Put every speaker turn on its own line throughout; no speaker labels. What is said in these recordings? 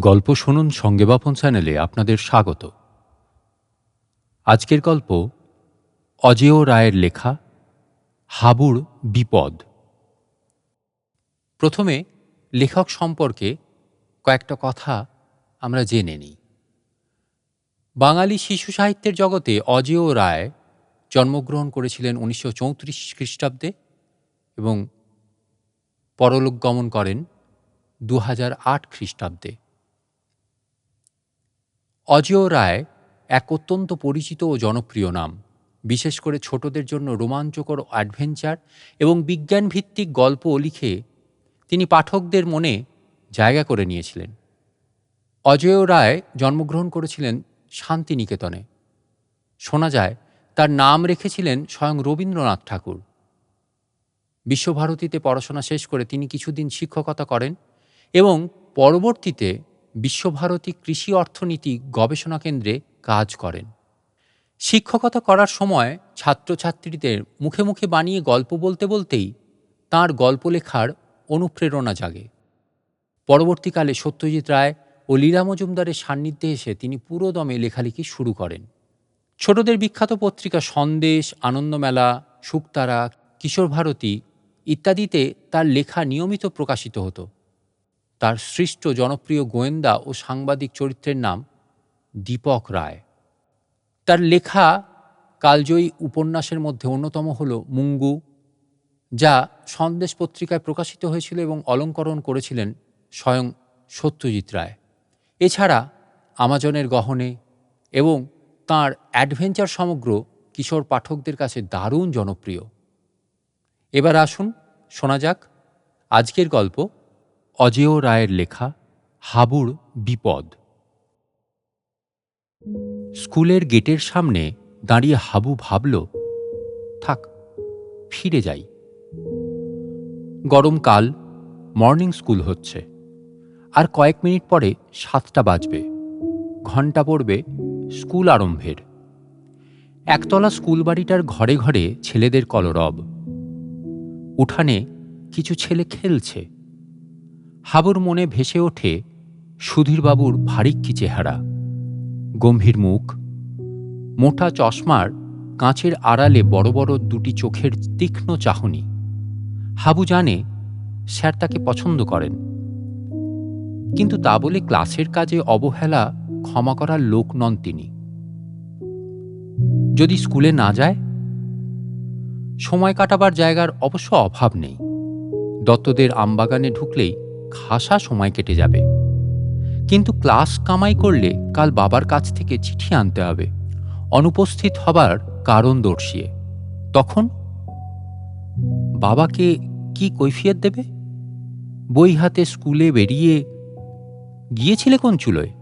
গল্প শুনুন সঙ্গে বাপন চ্যানেলে আপনাদের স্বাগত। আজকের গল্প অজেয় রায়ের লেখা হাবুর বিপদ। প্রথমে লেখক সম্পর্কে কয়েকটা কথা আমরা জেনে নিই। বাঙালি শিশু সাহিত্যের জগতে অজেয় রায় জন্মগ্রহণ করেছিলেন 1934 খ্রিস্টাব্দে এবং পরলোক গমন করেন 2008 খ্রিস্টাব্দে। অজেয় রায় এক অত্যন্ত পরিচিত ও জনপ্রিয় নাম। বিশেষ করে ছোটদের জন্য রোমাঞ্চকর অ্যাডভেঞ্চার এবং বিজ্ঞানভিত্তিক গল্প লিখে তিনি পাঠকদের মনে জায়গা করে নিয়েছিলেন। অজেয় রায় জন্মগ্রহণ করেছিলেন শান্তিনিকেতনে। শোনা যায় তার নাম রেখেছিলেন স্বয়ং রবীন্দ্রনাথ ঠাকুর। বিশ্বভারতীতে পড়াশোনা শেষ করে তিনি কিছুদিন শিক্ষকতা করেন এবং পরবর্তীতে বিশ্বভারতী কৃষি অর্থনীতি গবেষণা কেন্দ্রে কাজ করেন। শিক্ষকতা করার সময় ছাত্রছাত্রীদের মুখে মুখে বানিয়ে গল্প বলতে বলতেই তাঁর গল্প লেখার অনুপ্রেরণা জাগে। পরবর্তীকালে সত্যজিৎ রায় ও লীলা মজুমদারের সান্নিধ্যে এসে তিনি পুরোদমে লেখালেখি শুরু করেন। ছোটদের বিখ্যাত পত্রিকা সন্দেশ, আনন্দমেলা, শুকতারা, কিশোর ভারতী ইত্যাদিতে তার লেখা নিয়মিত প্রকাশিত হতো। তার সৃষ্ট জনপ্রিয় গোয়েন্দা ও সাংবাদিক চরিত্রের নাম দীপক রায়। তার লেখা কালজয়ী উপন্যাসের মধ্যে অন্যতম হল মুঙ্গু, যা সন্দেশ পত্রিকায় প্রকাশিত হয়েছিল এবং অলঙ্করণ করেছিলেন স্বয়ং সত্যজিৎ রায়। এছাড়া আমাজনের গহনে এবং তাঁর অ্যাডভেঞ্চার সমগ্র কিশোর পাঠকদের কাছে দারুণ জনপ্রিয়। এবার আসুন শোনা যাক আজকের গল্প অজেয় রায়ের লেখা হাবুর বিপদ। স্কুলের গেটের সামনে দাঁড়িয়ে হাবু ভাবল, থাক, ফিরে যাই। গরমকাল, মর্নিং স্কুল হচ্ছে, আর কয়েক মিনিট পরে 7টা বাজবে, ঘণ্টা পড়বে স্কুল আরম্ভের। একতলা স্কুল বাড়িটার ঘরে ঘরে ছেলেদের কলরব। উঠানে কিছু ছেলে খেলছে। হাবুর মনে ভেসে ওঠে সুধীরবাবুর ভারিক্কি চেহারা, গম্ভীর মুখ, মোটা চশমার কাঁচের আড়ালে বড় বড় দুটি চোখের তীক্ষ্ণ চাহনি। হাবু জানে স্যার তাকে পছন্দ করেন, কিন্তু তা বলে ক্লাসের কাজে অবহেলা ক্ষমা করার লোক নন তিনি। যদি স্কুলে না যায়, সময় কাটাবার জায়গার অবশ্য অভাব নেই। দত্তদের আমবাগানে ঢুকলেই খাসা সময় কেটে যাবে, কিন্তু ক্লাস কামাই করলে কাল বাবার কাছ থেকে চিঠি আনতে হবে অনুপস্থিত হবার কারণ দর্শিয়ে। তখন বাবাকে কি কৈফিয়ত দেবে? বই হাতে স্কুলে বেরিয়ে গিয়েছিলে কোন চুলোয়?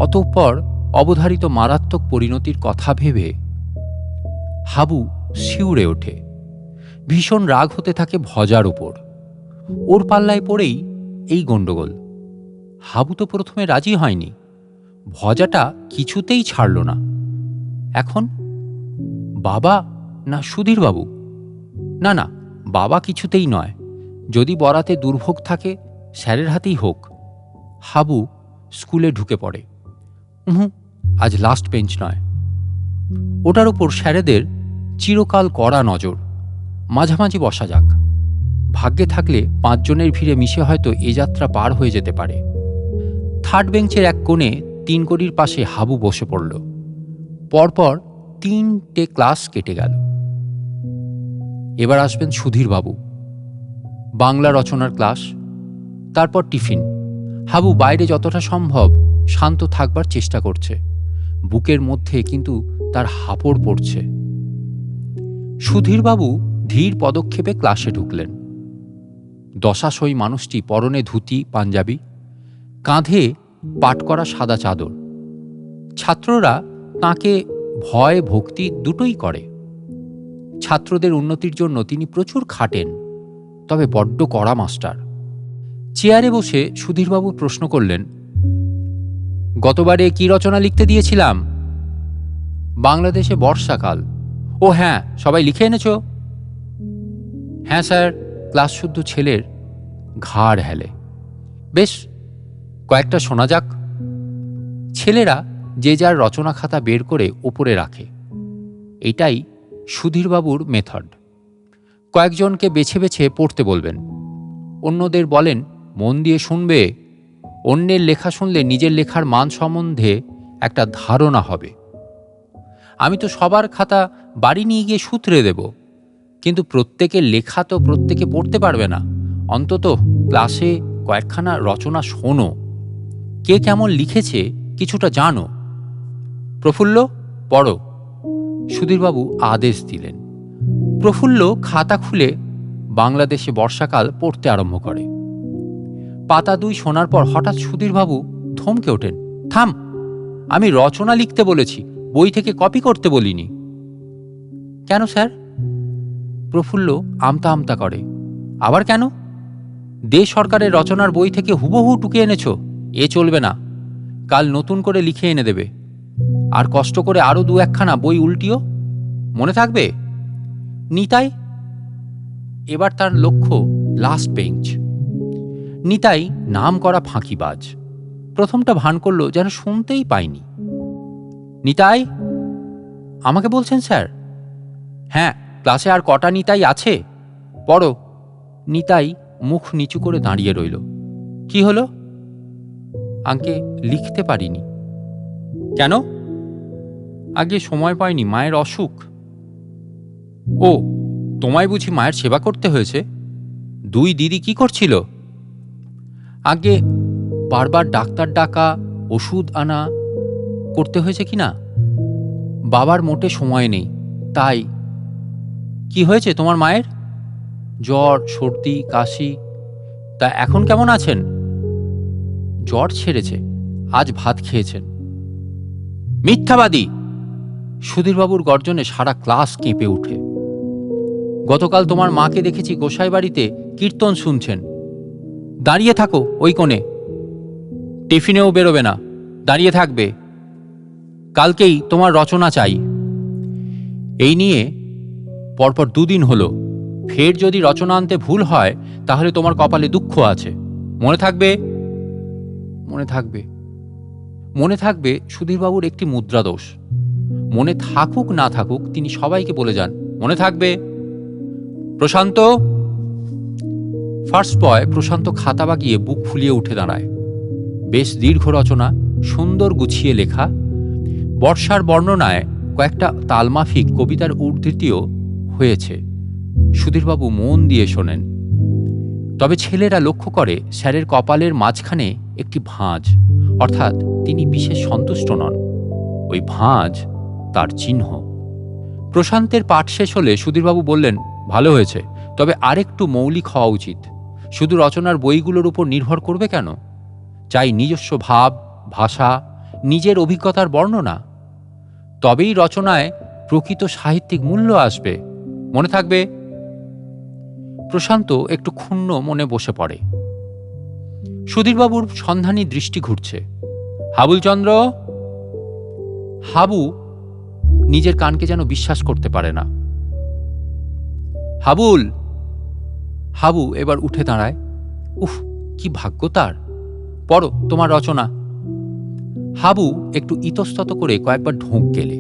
অতঃপর অবধারিত মারাত্মক পরিণতির কথা ভেবে হাবু শিউরে ওঠে। ভীষণ রাগ হতে থাকে ভজার উপর। ওর পাল্লায় পড়েই এই গণ্ডগোল। হাবু তো প্রথমে রাজি হয়নি, ভজাটা কিছুতেই ছাড়ল না। এখন বাবা না সুধীরবাবু? না না, বাবা কিছুতেই নয়। যদি বরাতে দুর্ভোগ থাকে, স্যারের হাতেই হোক। হাবু স্কুলে ঢুকে পড়ে। আজ লাস্ট বেঞ্চ নয়। ওটার উপর স্যারেদের চিরকাল কড়া নজর। মাঝামাঝি বসা যাক। ভাগ্যে থাকলে 5 জনের ভিড়ে মিশে হয়তো এ যাত্রা পার হয়ে যেতে পারে। থার্ড বেঞ্চের এক কোণে 3 কড়ির পাশে হাবু বসে পড়ল। পরপর 3টে ক্লাস কেটে গেল। এবার আসবেন সুধীরবাবু। বাংলা রচনার ক্লাস, তারপর টিফিন। হাবু বাইরে যতটা সম্ভব শান্ত থাকবার চেষ্টা করছে, বুকের মধ্যে কিন্তু তার হাঁপড় পড়ছে। সুধীরবাবু ধীর পদক্ষেপে ক্লাসে ঢুকলেন। দশাশই মানুষটি পরনে ধুতি পাঞ্জাবি, কাঁধে পাট করা সাদা চাদর। ছাত্ররা তাঁকে ভয় ভক্তি দুটোই করে। ছাত্রদের উন্নতির জন্য তিনি প্রচুর খাটেন, তবে বড্ড কড়া মাস্টার। চেয়ারে বসে সুধীরবাবু প্রশ্ন করলেন, গতবারে কি রচনা লিখতে দিয়েছিলাম? বাংলাদেশে বর্ষাকাল। ও হ্যাঁ, সবাই লিখে এনেছ? হ্যাঁ স্যার। ক্লাস শুদ্ধ ছেলের ঘাড় হেলে। বেশ, কয়েকটা শোনা যাক। ছেলেরা যে যার রচনা খাতা বের করে ওপরে রাখে। এটাই সুধীরবাবুর মেথড। কয়েকজনকে বেছে বেছে পড়তে বলবেন, অন্যদের বলেন মন দিয়ে শুনবে। অন্যের লেখা শুনলে নিজের লেখার মান সম্বন্ধে একটা ধারণা হবে। আমি তো সবার খাতা বাড়ি নিয়ে গিয়ে সূত্রে দেব, কিন্তু প্রত্যেকের লেখা তো প্রত্যেকে পড়তে পারবে না। অন্তত ক্লাসে কয়েকখানা রচনা শোনো, কে কেমন লিখেছে কিছুটা জানো। প্রফুল্ল, পড়ো। সুধীরবাবু আদেশ দিলেন। প্রফুল্ল খাতা খুলে বাংলাদেশে বর্ষাকাল পড়তে আরম্ভ করে। পাতা 2 শোনার পর হঠাৎ সুধীরবাবু থমকে ওঠেন। থাম, আমি রচনা লিখতে বলেছি, বই থেকে কপি করতে বলিনি। কেন স্যার? প্রফুল্ল আমতা আমতা করে। আবার কেন? দেশ সরকারের রচনার বই থেকে হুবহু টুকে এনেছ, এ চলবে না। কাল নতুন করে লিখে এনে দেবে। আর কষ্ট করে আরো 2-1খানা বই উল্টিও, মনে থাকবে? নিতাই, এবার তার লক্ষ্য লাস্ট বেঞ্চ। নিতাই নাম করা ফাঁকিবাজ। প্রথমটা ভান করল যেন শুনতেই পায়নি। নিতাই, আমাকে বলছেন স্যার? হ্যাঁ, ক্লাসে আর কটা নিতাই আছে? পড়ো। নিতাই মুখ নিচু করে দাঁড়িয়ে রইল। কি হলো? আগে লিখতে পারিনি। কেন? আগে সময় পাইনি, মায়ের অসুখ। ও, তোমায় বুঝি মায়ের সেবা করতে হয়েছে? 2 দিদি কি করছিল? আগে বারবার ডাক্তার ডাকা, ওষুধ আনা করতে হয়েছে কিনা? বাবার মোটে সময় নেই, তাই। কি হয়েছে তোমার মায়ের? জ্বর, সর্দি, কাশি। তা এখন কেমন আছেন? জ্বর ছেড়েছে, আজ ভাত খেয়েছেন। মিথ্যাবাদী! সুধীরবাবুর গর্জনে সারা ক্লাস কেঁপে ওঠে। গতকাল তোমার মাকে দেখেছি গোসাই বাড়িতে কীর্তন শুনছেন। দাঁড়িয়ে থাকো ওই কোণে, টিফিনেও বেরোবে না, দাঁড়িয়ে থাকবে। কালকেই তোমার রচনা চাই। এই নিয়ে পরপর 2 দিন হলো। ফের যদি রচনা আনতে ভুল হয় তাহলে তোমার কপালে দুঃখ আছে। মনে থাকবে? মনে থাকবে। মনে থাকবে সুধীরবাবুর একটি মুদ্রা দোষ। মনে থাকুক না থাকুক তিনি সবাইকে বলে যান, মনে থাকবে। প্রশান্ত। ফার্স্ট বয় প্রশান্ত খাতা বাগিয়ে বুক ফুলিয়ে উঠে দাঁড়ায়। বেশ দীর্ঘ রচনা, সুন্দর গুছিয়ে লেখা। বর্ষার বর্ণনায় কয়েকটা তালমাফিক কবিতার উদ্ধৃতিও হয়েছে। সুধীরবাবু মন দিয়ে শোনেন। তবে ছেলেরা লক্ষ্য করে স্যারের কপালের মাঝখানে একটি ভাঁজ, অর্থাৎ তিনি বিশেষ সন্তুষ্ট নন। ওই ভাঁজ তার চিহ্ন। প্রশান্তের পাঠ শেষ হলে সুধীরবাবু বললেন, ভালো হয়েছে, তবে আরেকটু মৌলিক হওয়া উচিত। শুধু রচনার বইগুলোর উপর নির্ভর করবে কেন? চাই নিজস্ব ভাব, ভাষা, নিজের অভিজ্ঞতার বর্ণনা। তবেই রচনায় প্রকৃত সাহিত্যিক মূল্য আসবে। মনে থাকবে। প্রশান্ত একটু ক্ষুণ্ণ মনে বসে পড়ে। সুধীরবাবুর সন্ধানী দৃষ্টি ঘুরছে। হাবুলচন্দ্র। হাবু নিজের কানকে যেন বিশ্বাস করতে পারে না। হাবুল। হাবু এবার উঠে দাঁড়ায়। উফ, কি ভাগ্য তার! পড়ো তোমার রচনা। হাবু একটু ইতস্তত করে কয়েকবার ঢোক গেলে।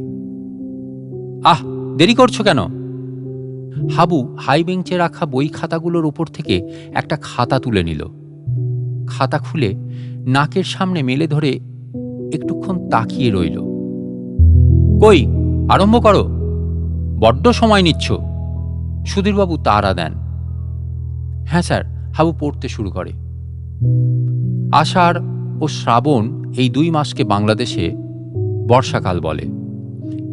আহ, দেরি করছো কেন? হাবু হাই বেঞ্চে রাখা বই খাতাগুলোর উপর থেকে একটা খাতা তুলে নিল। খাতা খুলে নাকের সামনে মেলে ধরে একটুক্ষণ তাকিয়ে রইল। কই, আরম্ভ করো, বড্ড সময় নিচ্ছ। সুধীরবাবু তাড়া দেন। হ্যাঁ স্যার। হাবু পড়তে শুরু করে। আষাঢ় ও শ্রাবণ, এই 2 মাসকে বাংলাদেশে বর্ষাকাল বলে।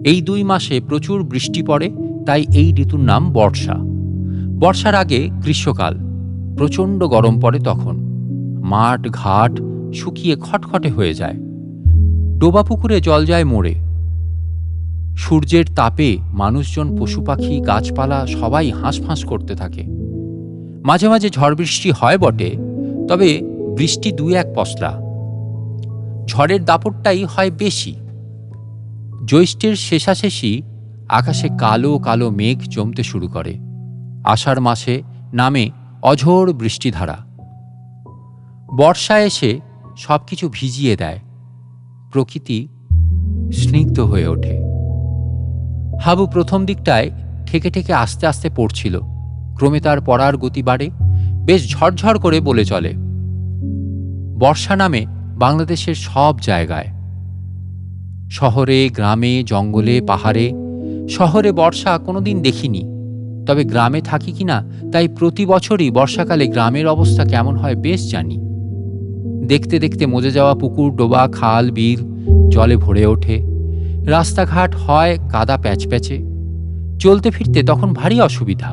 এই 2 মাসে প্রচুর বৃষ্টি পড়ে, তাই এই ঋতুর নাম বর্ষা। বর্ষার আগে গ্রীষ্মকাল, প্রচণ্ড গরম পড়ে তখন। মাঠ ঘাট শুকিয়ে খটখটে হয়ে যায়। ডোবা পুকুরে জল যায় মরে। সূর্যের তাপে মানুষজন, পশু পাখি, গাছপালা সবাই হাঁসফাঁস করতে থাকে। মাঝে মাঝে ঝড় বৃষ্টি হয় বটে, তবে বৃষ্টি 2-1 পশলা। ঝড়ের দাপটটাই হয় বেশি। জ্যৈষ্ঠের শেষাশেষি আকাশে কালো কালো মেঘ জমতে শুরু করে। আষাঢ় মাসে নামে অঝোর বৃষ্টিধারা। বর্ষা এসে সব কিছু ভিজিয়ে দেয়, প্রকৃতি স্নিগ্ধ হয়ে ওঠে। হাবু প্রথম দিকটায় ঠেকে ঠেকে আস্তে আস্তে পড়ছিল, ক্রমে তার পড়ার গতি বাড়ে, বেশ ঝরঝর করে বলে চলে। বর্ষা নামে বাংলাদেশের সব জায়গায়, শহরে, গ্রামে, জঙ্গলে, পাহাড়ে। শহরে বর্ষা কোনোদিন দেখিনি, তবে গ্রামে থাকি কিনা তাই প্রতি বছরই বর্ষাকালে গ্রামের অবস্থা কেমন হয় বেশ জানি। দেখতে দেখতে মজে যাওয়া পুকুর, ডোবা, খাল, বিল জলে ভরে ওঠে। রাস্তাঘাট হয় কাদা প্যাচপ্যাচে, চলতে ফিরতে তখন ভারী অসুবিধা।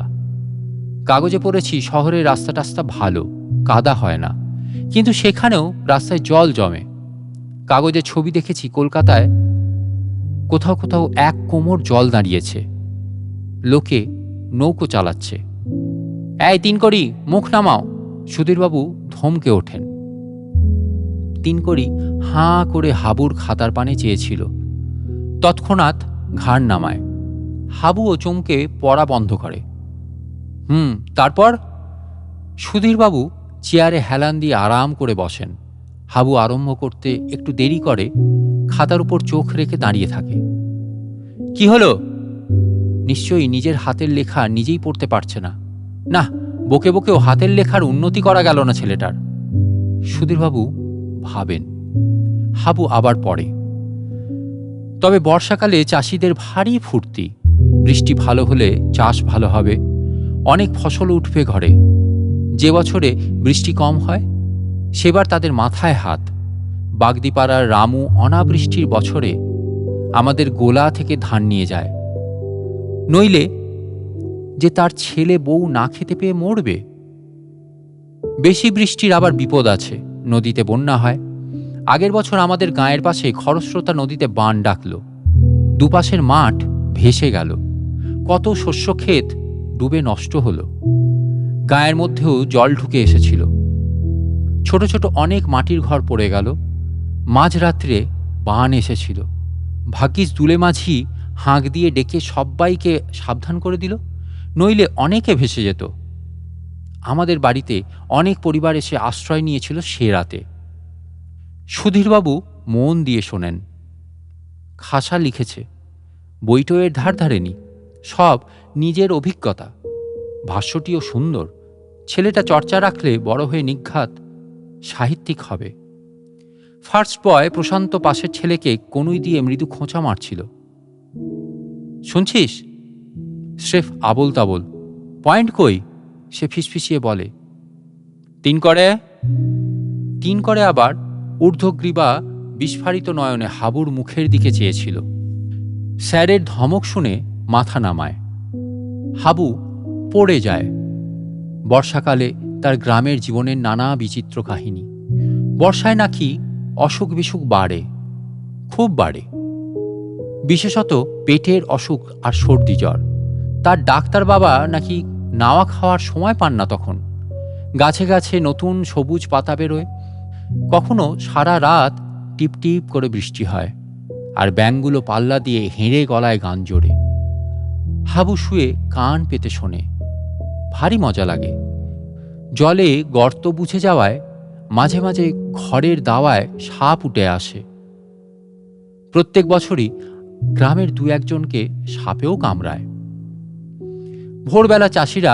কাগজে পড়েছি শহরের রাস্তা টাস্তা ভালো, কাদা হয় না, কিন্তু সেখানেও রাস্তায় জল জমে। কাগজে ছবি দেখেছি কলকাতায় কোথাও কোথাও 1 কোমর জল দাঁড়িয়েছে, লোকে নৌকো চালাচ্ছে। এই তিনকড়ি, মুখ নামাও, সুধীরবাবু ধমকে ওঠেন। তিনকড়ি হাঁ করে হাবুর খাতার পানে চেয়েছিল, তৎক্ষণাৎ ঘাড় নামায়। হাবুও চমকে পড়া বন্ধ করে। তারপর? সুধীরবাবু চেয়ারে হেলান দিয়ে আরাম করে বসেন। হাবু আরম্ভ করতে একটু দেরি করে, খাতার উপর চোখ রেখে দাঁড়িয়ে থাকে। কি হলো? নিশ্চয়ই নিজের হাতের লেখা নিজেই পড়তে পারছে না। না, বকে বকেও হাতের লেখার উন্নতি করা গেল না ছেলেটার। সুধীরবাবু ভাবেন। হাবু আবার পড়ে। তবে বর্ষাকালে চাষিদের ভারী ফুর্তি। বৃষ্টি ভালো হলে চাষ ভালো হবে, অনেক ফসল উঠবে ঘরে। যে বছরে বৃষ্টি কম হয় সেবার তাদের মাথায় হাত। বাগদিপাড়ার রামু অনাবৃষ্টির বছরে আমাদের গোলা থেকে ধান নিয়ে যায়, নইলে যে তার ছেলে বউ না খেতে পেয়ে মরবে। বেশি বৃষ্টির আবার বিপদ আছে, নদীতে বন্যা হয়। আগের বছর আমাদের গাঁয়ের পাশে খরস্রোতা নদীতে বান ডাকল, দুপাশের মাঠ ভেসে গেল, কত শস্য ক্ষেত ডুবে নষ্ট হলো। গাঁয়ের মধ্যেও জল ঢুকে এসেছিল, ছোট ছোট অনেক মাটির ঘর পড়ে গেল। মাঝরাত্রে বান এসেছিল, ভাগ্যিস দুলে মাঝি হাঁক দিয়ে ডেকে সব্বাইকে সাবধান করে দিল, নইলে অনেকে ভেসে যেত। আমাদের বাড়িতে অনেক পরিবার এসে আশ্রয় নিয়েছিল সে রাতে। সুধীরবাবু মন দিয়ে শোনেন। খাসা লিখেছে, বইটইয়ের ধার ধারেনি, সব নিজের অভিজ্ঞতা। ভাষ্যটিও সুন্দর। ছেলেটা চর্চা রাখলে বড় হয়ে নিঘাত সাহিত্যিক হবে। ফার্স্ট বয় প্রশান্ত পাশের ছেলেকে কনুই দিয়ে মৃদু খোঁচা মারছিল। শুনছিস? স্রেফ আবোল তাবোল। পয়েন্ট কই? সে ফিসফিসিয়ে বলে। তিন করে আবার ঊর্ধ্বগ্রীবা বিস্ফারিত নয়নে হাবুর মুখের দিকে চেয়েছিল। স্যারের ধমক শুনে মাথা নামায়। হাবু পড়ে যায়। বর্ষাকালে তার গ্রামের জীবনের নানা বিচিত্র কাহিনী। বর্ষায় নাকি অসুখ বিসুখ বাড়ে, খুব বাড়ে, বিশেষত পেটের অসুখ আর সর্দি জ্বর। তার ডাক্তার বাবা নাকি নাওয়া খাওয়ার সময় পান না তখন। গাছে গাছে নতুন সবুজ পাতা বেরোয়, কখনো সারা রাত টিপ টিপ করে বৃষ্টি হয়, আর ব্যাঙগুলো পাল্লা দিয়ে হেঁড়ে গলায় গান জোড়ে। হাবু শুয়ে কান পেতে শোনে, ভারী মজা লাগে। জলে গর্ত বুঝে যাওয়ায় মাঝে মাঝে ঘরের দাওয়ায় সাপ উঠে আসে। প্রত্যেক বছরই গ্রামের 2-1জনকে সাপেও কামড়ায়। ভোরবেলা চাষিরা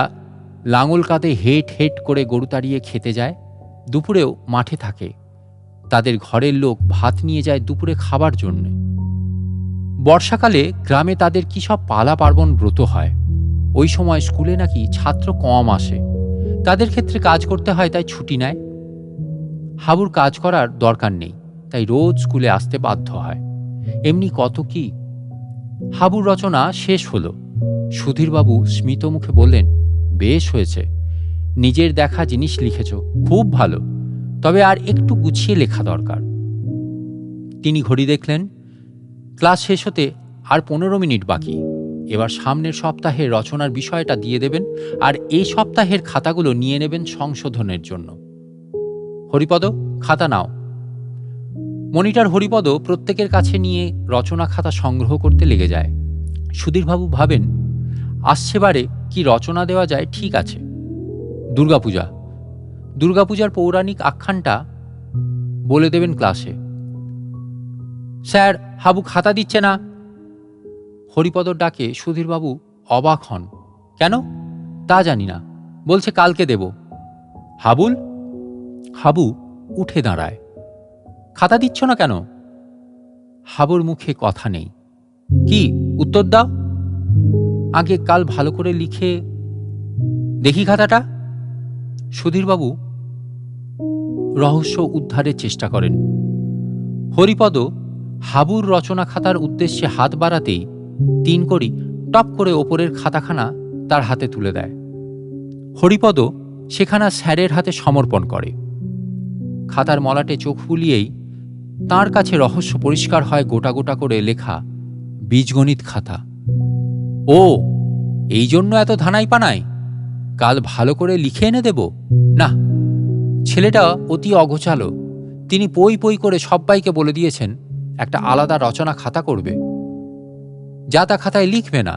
লাঙল কাঁধে হেট হেট করে গরু তাড়িয়ে খেতে যায়, দুপুরেও মাঠে থাকে। তাদের ঘরের লোক ভাত নিয়ে যায় দুপুরে খাবার জন্য। বর্ষাকালে গ্রামে তাদের কি সব পালা পার্বণ ব্রত হয়। ওই সময় স্কুলে নাকি ছাত্র কম আসে, তাদের ক্ষেত্রে কাজ করতে হয়, তাই ছুটি নেয়। হাবুর কাজ করার দরকার নেই, তাই রোজ স্কুলে আসতে বাধ্য হয়। এমনি কত কি। হাবুর রচনা শেষ হলো। সুধীরবাবু স্মিত মুখে বললেন, বেশ হয়েছে, নিজের দেখা জিনিস লিখেছ, খুব ভালো, তবে আর একটু গুছিয়ে লেখা দরকার। তিনি ঘড়ি দেখলেন, ক্লাস শেষ হতে আর 15 মিনিট বাকি। এবার সামনের সপ্তাহে রচনার বিষয়টা দিয়ে দেবেন, আর এই সপ্তাহের খাতাগুলো নিয়ে নেবেন সংশোধনের জন্য। হরিপদ, খাতা নাও। মনিটর হরিপদ প্রত্যেকের কাছে নিয়ে রচনা খাতা সংগ্রহ করতে লেগে যায়। সুধীরবাবু ভাবেন, আসছেবারে কি রচনা দেওয়া যায় ঠিক আছে। দুর্গাপূজার পৌরাণিক আখ্যানটা বলে দেবেন ক্লাসে। স্যার, হাবু খাতা দিচ্ছে না। হরিপদর ডাকে সুধীরবাবু অবাক হন। কেন? তা জানি না, বলছে কালকে দেব। হাবুল? হাবু উঠে দাঁড়ায়। খাতা দিচ্ছ না কেন? হাবুর মুখে কথা নেই। কি উত্তর দাও। আগে কাল ভালো করে লিখে দেখি খাতাটা। সুধীরবাবু রহস্য উদ্ধারের চেষ্টা করেন। হরিপদ হাবুর রচনা খাতার উদ্দেশ্যে হাত বাড়াতেই তিনকড়ি টপ করে ওপরের খাতাখানা তার হাতে তুলে দেয়। হরিপদ সেখানা স্যারের হাতে সমর্পণ করে। খাতার মলাটে চোখ বুলিয়েই তাঁর কাছে রহস্য পরিষ্কার হয়। গোটা গোটা করে লেখা বীজগণিত খাতা। ও, এই জন্য এত ধানাই পানাই? কাল ভালো করে লিখে এনে দেব? না, ছেলেটা অতি অগোছালো। তিনি পই পই করে সব্বাইকে বলে দিয়েছেন একটা আলাদা রচনা খাতা করবে, যা তা খাতায় লিখবে না।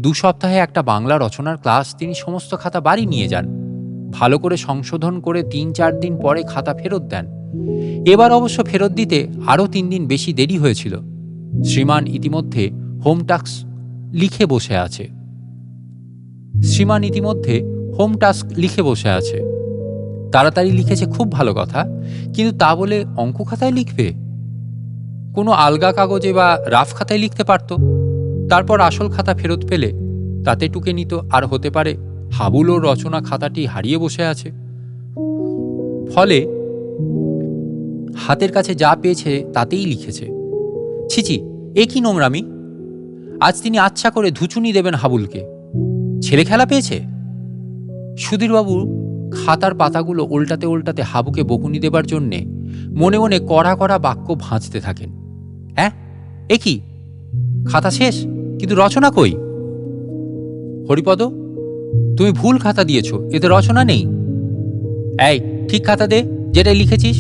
2 সপ্তাহে একটা বাংলা রচনার ক্লাস তিনি সমস্ত খাতা বাড়ি নিয়ে যান, ভালো করে সংশোধন করে 3-4 দিন পরে খাতা ফেরত দেন। এবার অবশ্য ফেরত দিতে আরও 3 দিন বেশি দেরি হয়েছিল। শ্রীমান ইতিমধ্যে হোম টাস্ক লিখে বসে আছে। তাড়াতাড়ি লিখেছে খুব ভালো কথা, কিন্তু তা বলে অঙ্ক খাতায় লিখবে? কোনো আলগা কাগজে বা রাফ খাতায় লিখতে পারত। তারপর আসল খাতা ফেরত পেলে তাতে টুকে নিত। আর হতে পারে হাবুল ও রচনা খাতাটি হারিয়ে বসে আছে। ফলে হাতের কাছে যা পেয়েছে তাতেই লিখেছে। ছিচি, এ কি নোংরামি! আজ তিনি আচ্ছা করে ধুচুনি দেবেন হাবুলকে। ছেলে খেলা পেয়েছে। সুধীরবাবু খাতার পাতাগুলো উল্টাতে উল্টাতে হাবুকে বকুনি দেবার জন্যে মনে মনে কড়া কড়া বাক্য ভাঁজতে থাকেন। হ্যাঁ, এ কি! খাতা শেষ, কিন্তু রচনা কই? হরিপদ, তুমি ভুল খাতা দিয়েছ, এতে রচনা নেই। এই, ঠিক খাতা দে, যেটা লিখেছিস।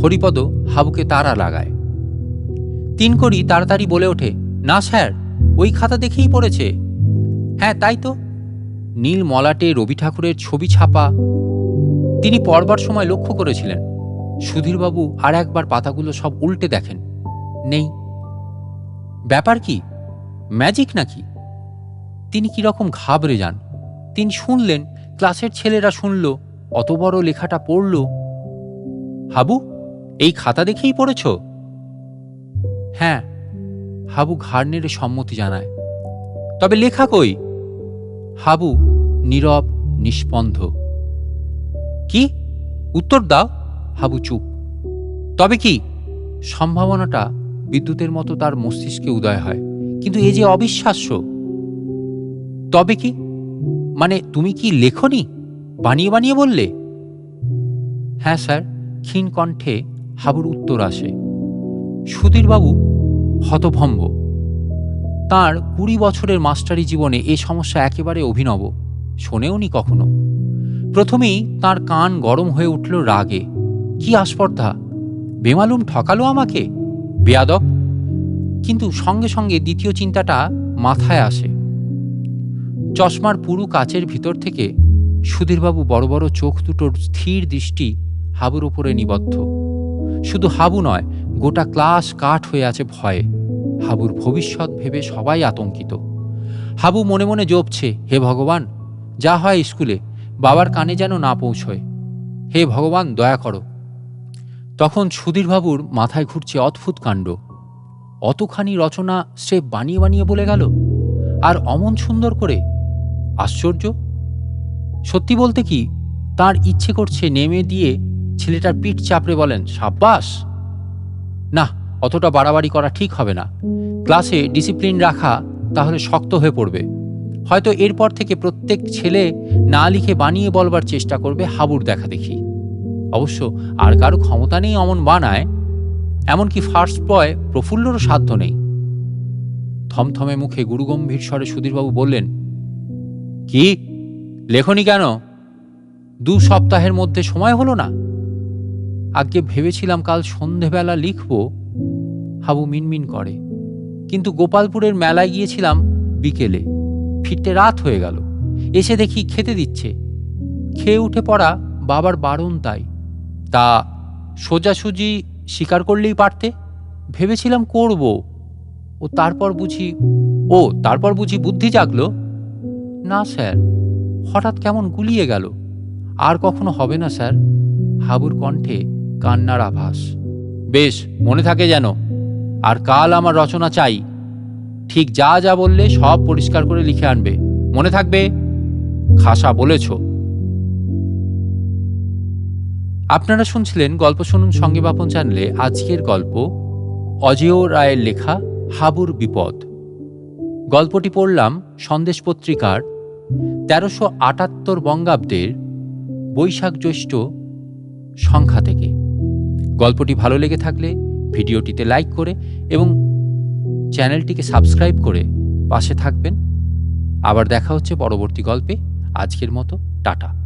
হরিপদ হাবুকে তাড়া লাগায়। তিনকড়ি তাড়াতাড়ি বলে ওঠে, না স্যার, ওই খাতা দেখেই পড়েছে। হ্যাঁ, তাই তো। নীল মলাটে রবি ঠাকুরের ছবি ছাপা। তিনি পড়বার সময় লক্ষ্য করেছিলেন। সুধীরবাবু আর একবার পাতাগুলো সব উল্টে দেখেন, নেই। ব্যাপার কি? ম্যাজিক নাকি? তিনি কিরকম ঘাবড়ে যান। তিনি শুনলেন, ক্লাসের ছেলেরা শুনল, অত বড় লেখাটা পড়ল। হাবু, এই খাতা দেখেই পড়েছ? হ্যাঁ। হাবু ঘাড় নেড়ে সম্মতি জানায়। তবে লেখা কই? হাবু নীরব, নিষ্পন্দ। কি? উত্তর দাও। হাবু চুপ। তবে কি? সম্ভাবনাটা বিদ্যুতের মতো তার মস্তিষ্কে উদয় হয়। কিন্তু এ যে অবিশ্বাস্য। তবে কি? মানে তুমি কি লেখনি? বানিয়ে বানিয়ে বললে? হ্যাঁ স্যার, ক্ষীণ কণ্ঠে হাবুর উত্তর আসে। সুধীরবাবু হতভম্ব। তাঁর 20 বছরের মাস্টারি জীবনে এ সমস্যা একেবারে অভিনব, শোনেওনি কখনো। প্রথমেই তাঁর কান গরম হয়ে উঠল রাগে। কি আস্পর্ধা! বেমালুম ঠকালো আমাকে, বেয়াদব! কিন্তু সঙ্গে সঙ্গে দ্বিতীয় চিন্তাটা মাথায় আসে। চশমার পুরু কাচের ভিতর থেকে সুধীরবাবু বড় বড় চোখ দুটোর স্থির দৃষ্টি হাবুর উপরে নিবদ্ধ। শুধু হাবু নয়, গোটা ক্লাস কাঠ হয়ে আছে ভয়ে। হাবুর ভবিষ্যৎ ভেবে সবাই আতঙ্কিত। হাবু মনে মনে জপছে, হে ভগবান, যা হয় স্কুলে বাবার কানে যেন না পৌঁছয়। হে ভগবান, দয়া করো। তখন সুধীরবাবুর মাথায় ঘুরছে অদ্ভুত কাণ্ড। অতখানি রচনা সে বানিয়ে বানিয়ে বলে গেল, আর অমন সুন্দর করে! আশ্চর্য! সত্যি বলতে কি, তার ইচ্ছে করছে নেমে দিয়ে ছেলেটার পিঠ চাপড়ে বলেন, সাব্বাস! না, অতটা বাড়াবাড়ি করা ঠিক হবে না। ক্লাসে ডিসিপ্লিন রাখা তাহলে শক্ত হয়ে পড়বে। হয়তো এরপর থেকে প্রত্যেক ছেলে না লিখে বানিয়ে বলবার চেষ্টা করবে হাবুর দেখা দেখি। অবশ্য আর কারো ক্ষমতা নেই অমন বানায়, এমনকি ফার্স্ট বয় প্রফুল্লরও সাধ্য নেই। থমথমে মুখে গুরুগম্ভীর স্বরে সুধীরবাবু বললেন, কি লেখনি কেন? 2 সপ্তাহের মধ্যে সময় হলো না? আগে ভেবেছিলাম কাল সন্ধেবেলা লিখব। হাবু মিনমিন করে। কিন্তু গোপালপুরের মেলায় গিয়েছিলাম বিকেলে, ফিরতে রাত হয়ে গেল। এসে দেখি খেতে দিচ্ছে। খেয়ে উঠে পড়া বাবার বারণ, তাই। তা সোজাসুজি স্বীকার করলেই পারতে। ভেবেছিলাম করব। তারপর বুঝি বুদ্ধি জাগলো। না স্যার, হঠাৎ কেমন গুলিয়ে গেল। আর কখনো হবে না স্যার। হাবুর কণ্ঠে কান্নার আভাস। বেশ, মনে থাকে যেন। আর কাল আমার রচনা চাই। ঠিক যা যা বললে সব পরিষ্কার করে লিখে আনবে, মনে থাকবে। খাসা বলেছ। আপনারা শুনছিলেন গল্প শুনুন সঙ্গে বাপন চ্যানেলে আজকের গল্প অজেয় রায়ের লেখা হাবুর বিপদ। গল্পটি পড়লাম সন্দেশ পত্রিকার 1378 বঙ্গাব্দের বৈশাখ জ্যৈষ্ঠ সংখ্যা থেকে। গল্পটি ভালো লেগে থাকলে ভিডিওটিতে লাইক করে এবং চ্যানেলটিকে সাবস্ক্রাইব করে পাশে থাকবেন। আবার দেখা হচ্ছে পরবর্তী গল্পে। আজকের মতো টাটা।